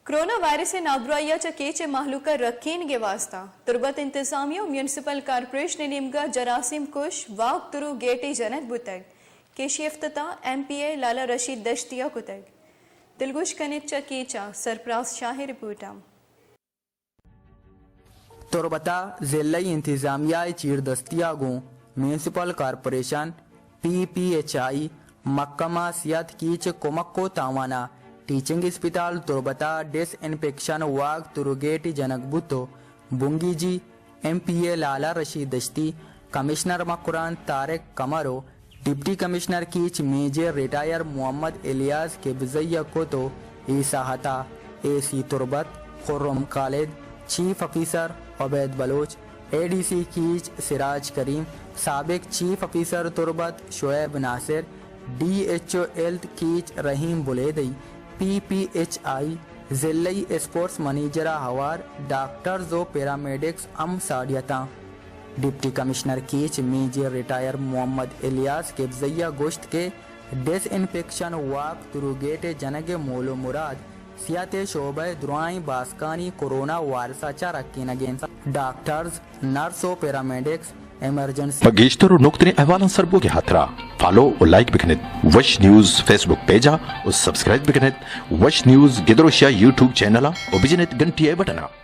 corona virus नाब्राइयाच्या केचे महलूका रखीनगे वास्ता तुर्बत इंतजामिया municipal corporation निम्गा जरासीम कुश वाक तुरु Getty जनक बुतग केशी इफ्तता MPA लाला रशीद दश्तिया कुतग दिलगुश कनिचा केचा सरप्राज शाही रिपोर्टा तुर्बता जिल्लाई इंतजामिया चीर दस्तिया गो म्यूनिसिपल कॉर्पोरेशन PPHI मक्कमा सियात कीच कोमक्को तावाना टीचिंग अस्पताल तुर्बता डिसइंफेक्शन वाग तुरुगेटी जनक बुतो बुंगी जी MPA लाला रशीद दश्ती कमिश्नर मकुरान तारिक कमरो डिप्टी कमिश्नर कीच मेजर रिटायर मोहम्मद इलियास के बिजैया को तो ईसाहता AC Turbat Khurram Khalid chief officer Ubaid Baloch ADC Kech Siraj Karim साबिक chief officer Turbat Shoaib Nasir DHO health Kech Rahim बुलेदई PPHI जिल्लई sports मैनेजरा हवार डॉक्टर्स और पैरामेडिक्स साड़ियता डिप्टी कमिश्नर कीच मेजर रिटायर मोहम्मद इलियास के जैया गोश्त के डिसइंफेक्शन वाक तुरुगेटे जनगे मोलो मुराद सियाते शोबे दुराई बास्कानी कोरोना वायरसाचा रक्कीन अगेंस्ट डॉक्टर्स नर्स और paramedics emergency Magistero nuktini ahwalan sarboge hatra follow or like biknet Wash News Facebook page or subscribe biknet Wash News gedrosha YouTube channel or bijinet gantiye button